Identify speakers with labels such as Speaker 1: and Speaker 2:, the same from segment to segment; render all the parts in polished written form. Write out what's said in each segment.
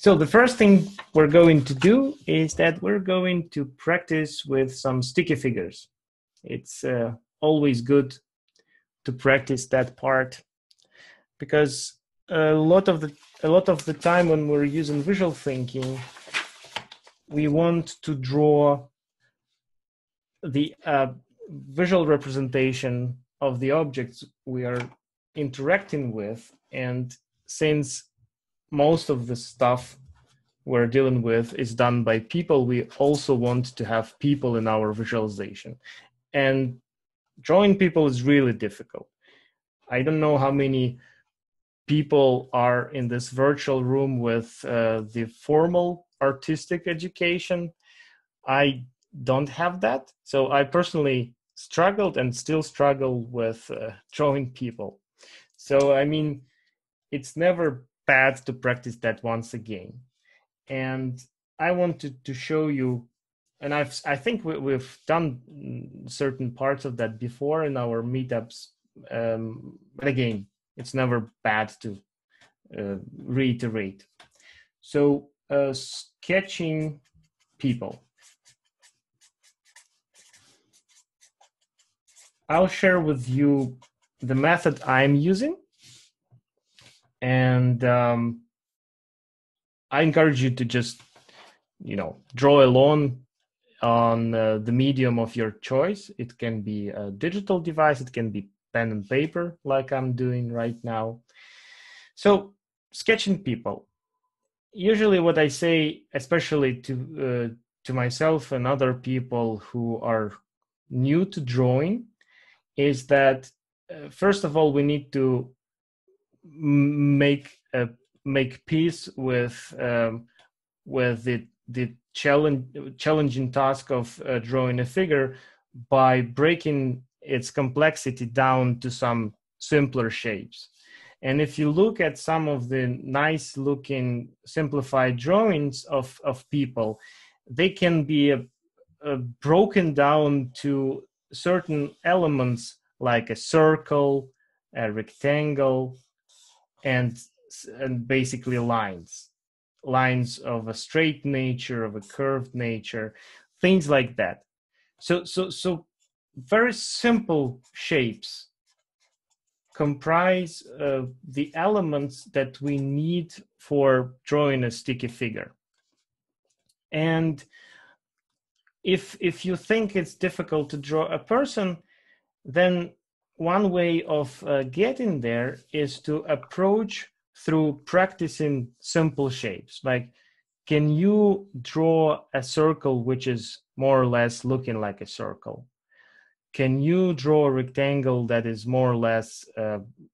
Speaker 1: So the first thing we're going to do is that we're going to practice with some sticky figures. It's always good to practice that part because a lot of the time when we're using visual thinking, we want to draw the visual representation of the objects we are interacting with, and since most of the stuff we're dealing with is done by people, we also want to have people in our visualization. And drawing people is really difficult. I don't know how many people are in this virtual room with the formal artistic education. I don't have that. So I personally struggled and still struggle with drawing people. So, I mean, it's never bad to practice that once again. And I wanted to show you, and I think we've done certain parts of that before in our meetups. But again, it's never bad to reiterate. So sketching people. I'll share with you the method I'm using, and I encourage you to just, draw along on the medium of your choice. It can be a digital device, it can be pen and paper like I'm doing right now. So sketching people. Usually what I say, especially to myself and other people who are new to drawing, is that first of all, we need to make peace with the challenging task of drawing a figure by breaking its complexity down to some simpler shapes. And if you look at some of the nice looking simplified drawings of people, they can be broken down to certain elements like a circle, a rectangle, and basically lines of a straight nature, of a curved nature, things like that. So very simple shapes comprise the elements that we need for drawing a sticky figure. And if you think it's difficult to draw a person, then one way of getting there is to approach through practicing simple shapes. Like, can you draw a circle which is more or less looking like a circle? Can you draw a rectangle that is more or less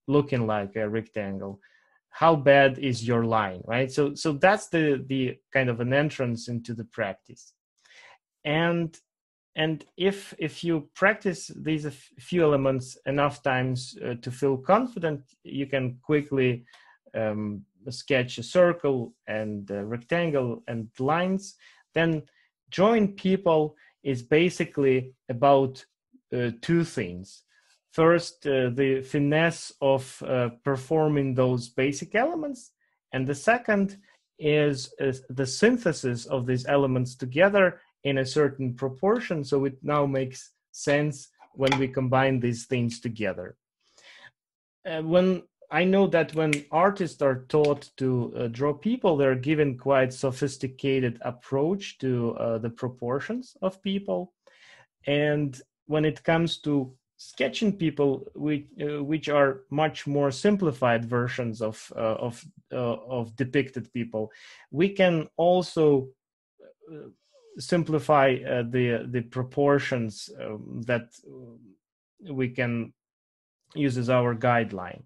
Speaker 1: looking like a rectangle? How bad is your line, right? So that's the kind of an entrance into the practice. And if you practice these few elements enough times to feel confident, you can quickly sketch a circle and a rectangle and lines. Then drawing people is basically about two things. First, the finesse of performing those basic elements, and the second is the synthesis of these elements together in a certain proportion, so it now makes sense when we combine these things together. When I know that when artists are taught to draw people, they're given quite sophisticated approach to the proportions of people. And when it comes to sketching people, which are much more simplified versions of depicted people, we can also simplify the proportions that we can use as our guideline.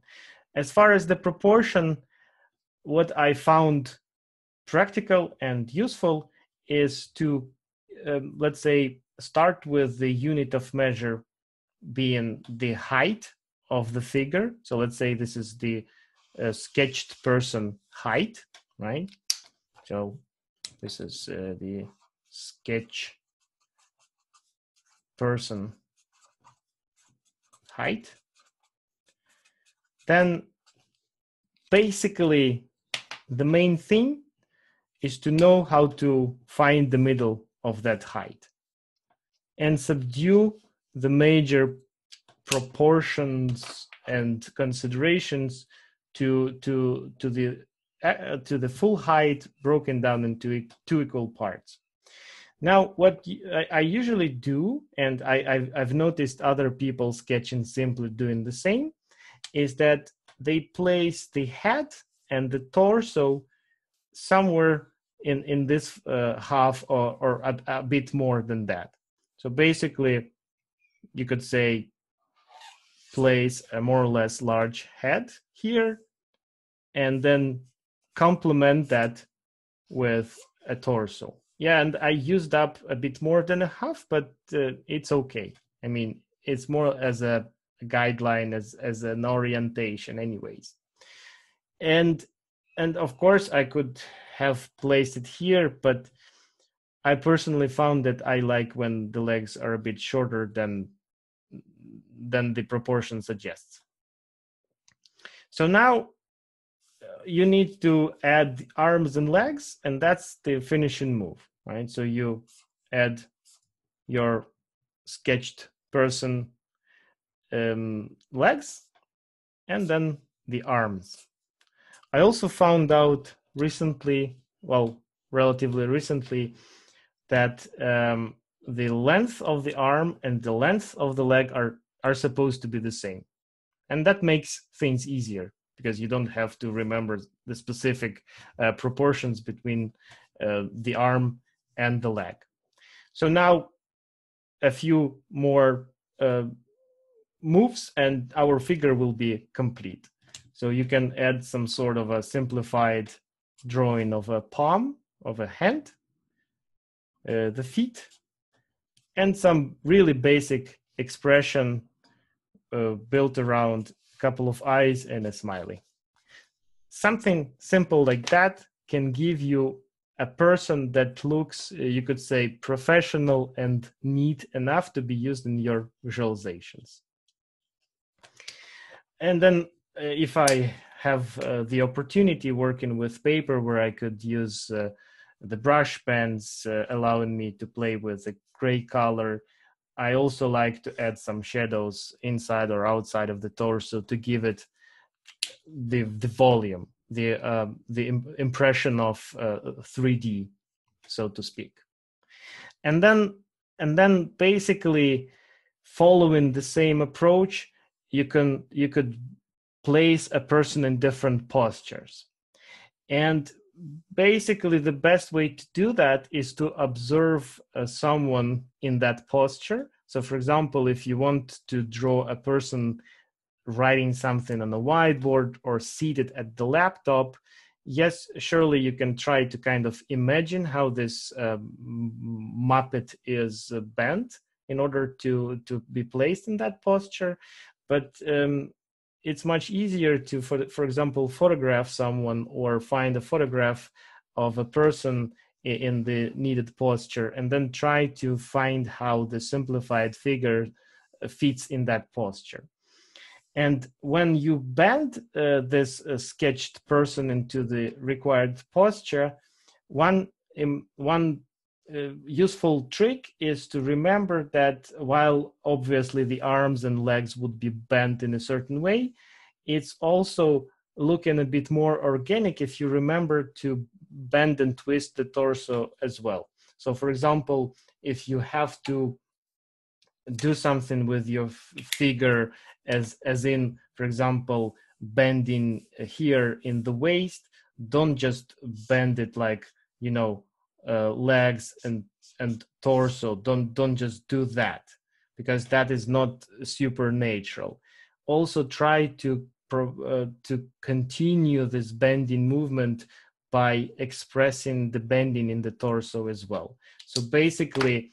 Speaker 1: As far as the proportion, what I found practical and useful is to, let's say, start with the unit of measure being the height of the figure. So let's say this is the sketched person height, right? So this is the sketch person height. Then basically the main thing is to know how to find the middle of that height and subdue the major proportions and considerations to the full height broken down into two equal parts. Now, what I usually do, and I've noticed other people sketching simply doing the same, is that they place the head and the torso somewhere in this half or a bit more than that. So basically, you could say place a more or less large head here, and then complement that with a torso. Yeah, and I used up a bit more than a half, but it's okay. I mean, it's more as a guideline, as an orientation anyways. And of course, I could have placed it here, but I personally found that I like when the legs are a bit shorter than the proportion suggests. So now you need to add arms and legs, and that's the finishing move, right? So you add your sketched person legs and then the arms. I also found out recently, well, relatively recently, that the length of the arm and the length of the leg are supposed to be the same. And that makes things easier because you don't have to remember the specific proportions between the arm and the leg. So now a few more moves and our figure will be complete. So you can add some sort of a simplified drawing of a palm, of a hand, the feet, and some really basic expression built around a couple of eyes and a smiley. Something simple like that can give you a person that looks, you could say, professional and neat enough to be used in your visualizations. And then if I have the opportunity working with paper where I could use the brush pens allowing me to play with the gray color, I also like to add some shadows inside or outside of the torso to give it the volume, the impression of 3D, so to speak. And then basically following the same approach, you could place a person in different postures. And basically the best way to do that is to observe someone in that posture. So for example, if you want to draw a person writing something on a whiteboard or seated at the laptop, yes, surely you can try to kind of imagine how this Muppet is bent in order to be placed in that posture. But it's much easier to, for example, photograph someone or find a photograph of a person in the needed posture and then try to find how the simplified figure fits in that posture. And when you bend this sketched person into the required posture, one useful trick is to remember that while obviously the arms and legs would be bent in a certain way, it's also looking a bit more organic if you remember to bend and twist the torso as well. So for example, if you have to do something with your figure as in, for example, bending here in the waist, don't just bend it like, you know, legs and torso. Don't just do that, because that is not super natural. Also try to continue this bending movement by expressing the bending in the torso as well. So basically,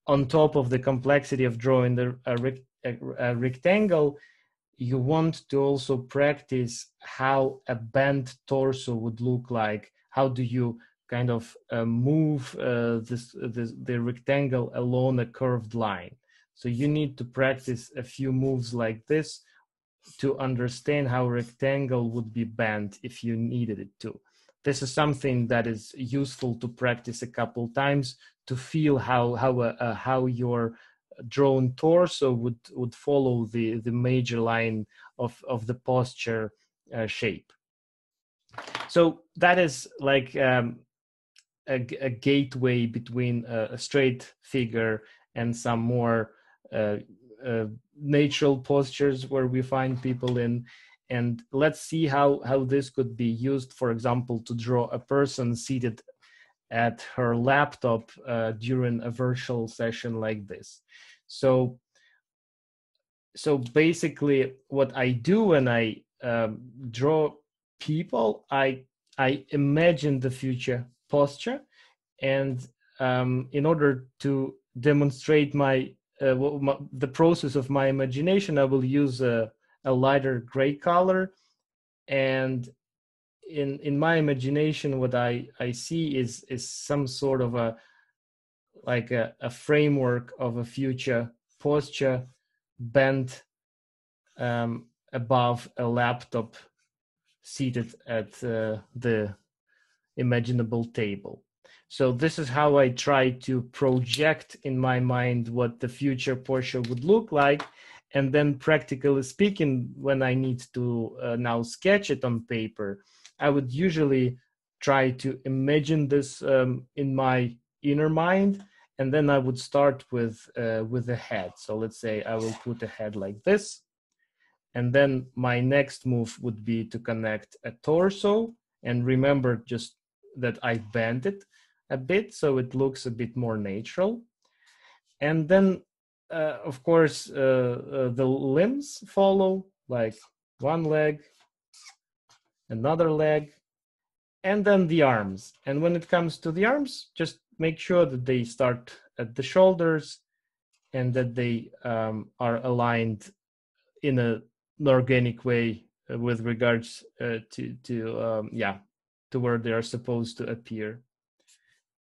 Speaker 1: on top of the complexity of drawing a rectangle, you want to also practice how a bent torso would look like. How do you kind of move the rectangle along a curved line? So you need to practice a few moves like this to understand how a rectangle would be bent if you needed it to. this is something that is useful to practice a couple times to feel how your drawn torso would follow the major line of the posture shape. So that is like a gateway between a straight figure and some more natural postures where we find people in. And let's see how this could be used, for example, to draw a person seated at her laptop during a virtual session like this. So basically what I do when I draw people, I imagine the future posture, and in order to demonstrate the process of my imagination, I will use a lighter gray color. And in my imagination, what I see is some sort of a framework of a future posture bent above a laptop seated at the imaginable table. So this is how I try to project in my mind what the future posture would look like. And then practically speaking, when I need to now sketch it on paper, I would usually try to imagine this in my inner mind. And then I would start with a head. So let's say I will put a head like this. And then my next move would be to connect a torso, and remember just that I bent it a bit so it looks a bit more natural. And then, of course, the limbs follow, like one leg, another leg, and then the arms. And when it comes to the arms, just make sure that they start at the shoulders and that they are aligned in an organic way with regards to where they are supposed to appear.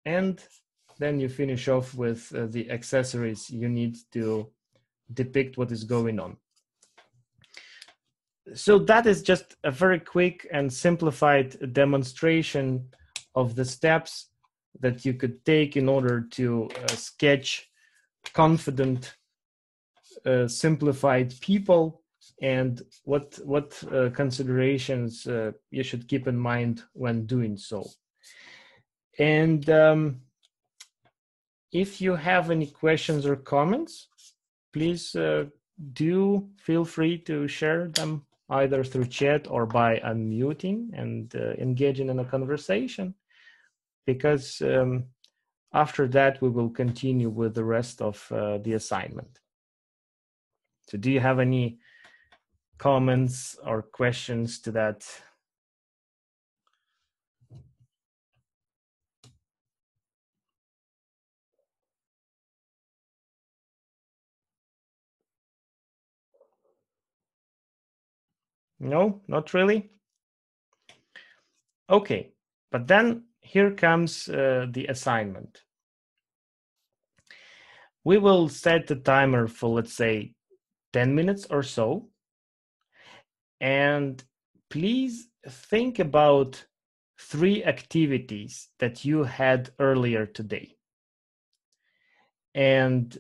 Speaker 1: And then you finish off with the accessories you need to depict what is going on. So that is just a very quick and simplified demonstration of the steps that you could take in order to sketch confident, simplified people, and what considerations you should keep in mind when doing so. And if you have any questions or comments, please do feel free to share them either through chat or by unmuting and engaging in a conversation, because after that we will continue with the rest of the assignment. So do you have any comments or questions to that? No, not really. Okay, but then here comes the assignment. We will set the timer for, let's say, 10 minutes or so. And please think about 3 activities that you had earlier today, and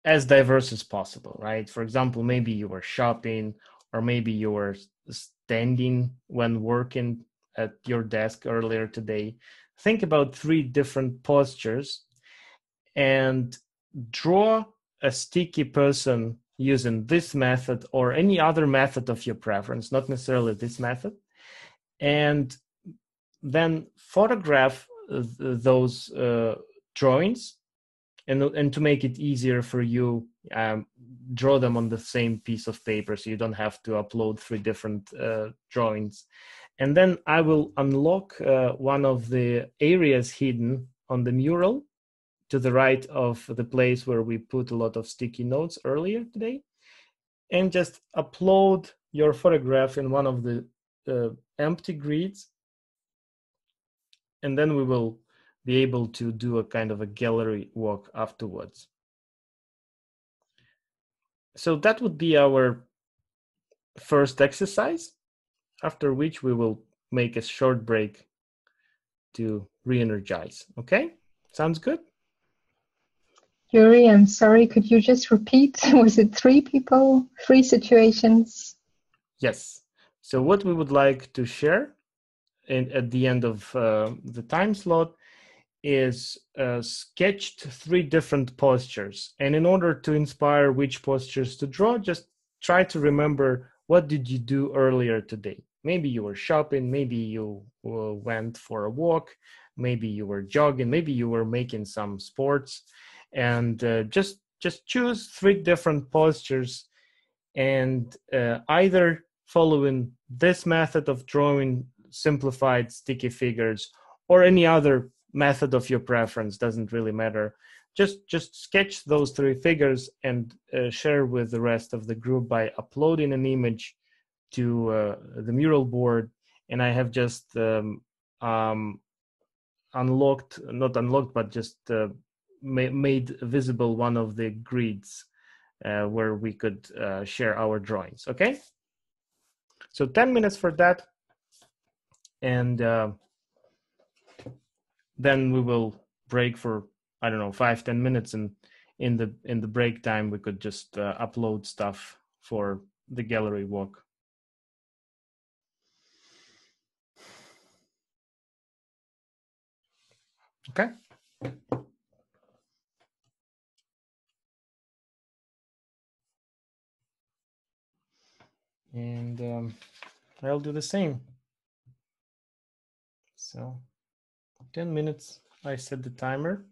Speaker 1: as diverse as possible, right? For example, maybe you were shopping, or maybe you were standing when working at your desk earlier today. Think about 3 different postures and draw a sticky person using this method or any other method of your preference, not necessarily this method, and then photograph those drawings, and to make it easier for you, draw them on the same piece of paper so you don't have to upload 3 different drawings. And then I will unlock one of the areas hidden on the mural to the right of the place where we put a lot of sticky notes earlier today, and just upload your photograph in one of the empty grids. And then we will be able to do a kind of a gallery walk afterwards. So that would be our first exercise, after which we will make a short break to re-energize. Okay, sounds good?
Speaker 2: Yuri, I'm sorry, could you just repeat? Was it 3 people, 3 situations?
Speaker 1: Yes. So what we would like to share at the end of the time slot is sketched 3 different postures. And in order to inspire which postures to draw, just try to remember, what did you do earlier today? Maybe you were shopping, maybe you went for a walk, maybe you were jogging, maybe you were making some sports, and just choose 3 different postures, and either following this method of drawing simplified sticky figures or any other method of your preference, doesn't really matter. Just sketch those 3 figures and share with the rest of the group by uploading an image to the mural board. And I have just unlocked, not unlocked, but just made visible one of the grids where we could share our drawings. Okay, so 10 minutes for that, and then we will break for, I don't know, 5-10 minutes, and in the break time we could just upload stuff for the gallery walk. Okay. And I'll do the same. So 10 minutes, I set the timer.